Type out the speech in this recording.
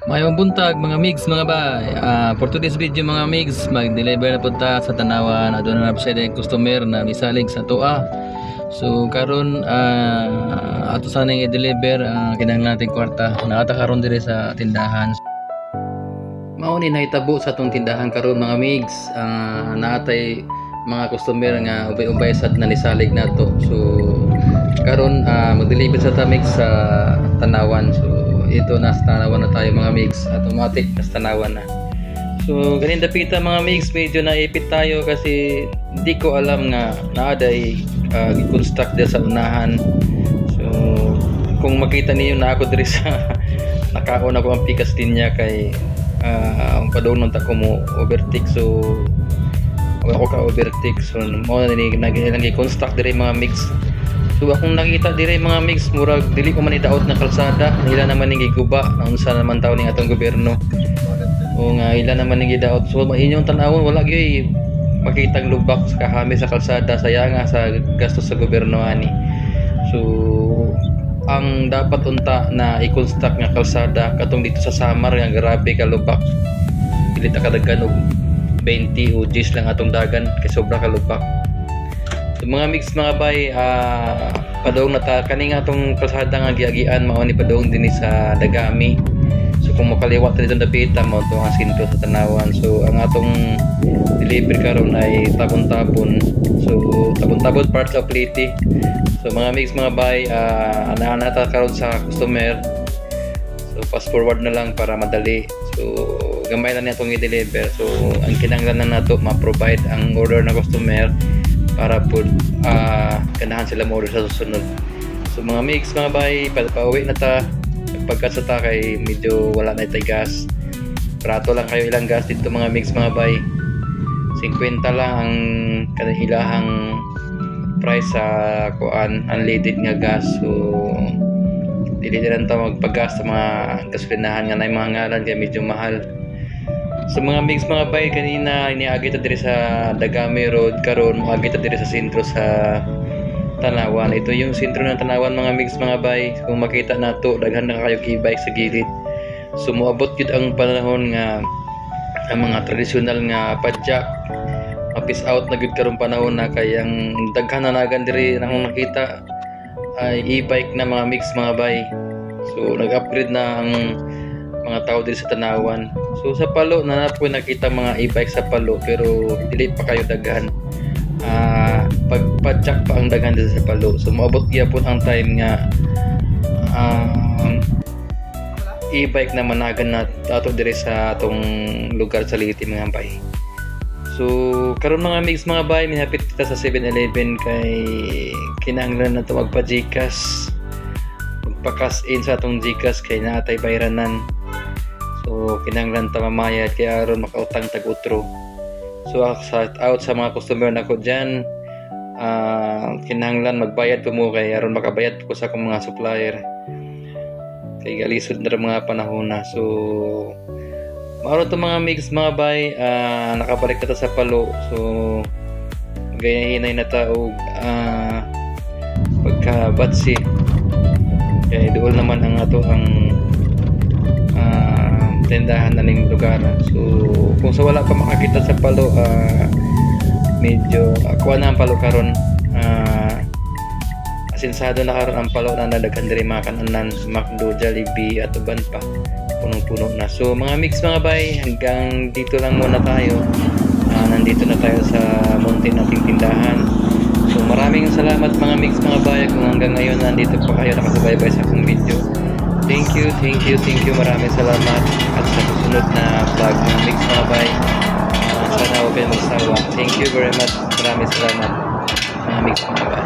Mayong buntag mga migs mga bay. For today's video mga migs, mag-deliver na punta sa Tanawan. Aduna na siya din customer na misalig sa tuwa. So karon ato sana i-deliver kinahanglan natin kwarta. Naata karon dire sa tindahan. Mao ni nahitabo sa atong tindahan karon mga migs. Naatay mga customer nga ubay-ubay sad na nisalig nato. So karon mag-deliver sa tamig sa Tanawan. So ito na sa Tanawan na tayo mga migs, automatic na sa Tanawan na. So ganin dapita mga migs, medyo naipit tayo kasi hindi ko alam nga naaday i-construct din sa unahan. So kung makita niyo na ako diri sa nakaon ako ang pikas linya kay ang padung ta ko mo overtake. So ako ka overtake, so mo na ni nag-construct diri mga migs. So akong nakita dire mga migs, murag dili ko man idaot na kalsada, ila naman ning giguba unsa naman taw ning atong gobyerno. O nga ila naman ning gidaot. So inyong tan-awon wala gyud makitang lubak sa kahami sa kalsada, saya nga sa gastos sa gobyerno ani. So ang dapat unta na i-construct nga kalsada katong dito sa Samar nga grabe ka lubak. Dili ta kadaghan og 20 o 10 lang atong dagan kay sobra ka lubak. So mga mix mga bay, padong nata kani nga atong kalsada nga giagian mao ni padong dinhi sa Dagami. So kung makaliwat dito dapita mao to ang sinto sa Tanawan. So ang atong delivery karon ay Tabon-Tabon. So Tabon-Tabon part of Liti. So mga mix mga bay, ana ta karon sa customer. So fast forward na lang para madali. So gamay na natong i-deliver. So ang kinahanglan nato ma-provide ang order na customer para po ganahan sila mo-order sa susunod. So mga mix mga bay, pauwi na ta. Pagkat sa ta kay medyo wala na itay gas. Prato lang kayo ilang gas dito mga mix mga bay. 50 lang ang kanilahang price sa kuan unleaded nga gas. So dili lang ta magpagas sa mga gasolinahan nga nay mga ngalan kay medyo mahal. So mga mix mga bay, kanina iniagi ta diri sa Dagami Road, karon moagi ta diri sa sentro sa Tanawan. Ito yung sentro ng Tanawan mga mix mga bay. Kung makita nato daghan na kayo e-bike sa gilid. So moabot gyud ang panahon nga ang mga tradisyonal nga padyak mapis out na gyud karon panahon na kay ang daghan na nagan diri nang nakita ay e-bike na mga mix mga bay. So nag-upgrade na ang mga tao diri sa Tanawan. So sa Palo na po nakita mga e-bike sa Palo pero dili pa kayo daghan. Pagpadyak pa ang daghan dito sa Palo. So moabot gyapon ang time nga e-bike na managan na ato diri sa atong lugar sa Liti mga bay. So karon mga mix mga bay, minapit kita sa 7-Eleven kay kinahanglan na to magpa-GCash. Magpa-cash in sa atong GCash kay naatay bayranan. So kinahanglan ta mamayad kaya aron makautang tag-utro. So shout out sa mga customer nako diyan. Kinahanglan magbayad po mo kay aron makabayad ko sa akong mga supplier. Kay galisod na mga panahon na. So mao to mga mix mga bay, nakabalik na ta sa Palo. So gayahinay na ta og pagka-batsi. Kaya doon naman ang ato ang tindahan na ning lugar. So kung sa wala pa makakita sa Palo, medyo ako na ang Palo karon, asinsado na karon ang Palo na nadaghan diri mga kananan, McDo, Jollibee at uban pa, punong-puno na. So mga mix mga bay, hanggang dito lang muna tayo. Nandito na tayo sa munti nating tindahan. So maraming salamat mga mix mga bay kung hanggang ngayon nandito pa kayo nakasubaybay sa akong video. Thank you, maraming salamat. At sa susunod na vlog ng mix mga bay, sana huwag kayong magsawa. Thank you very much, maraming salamat mga mix mga bay.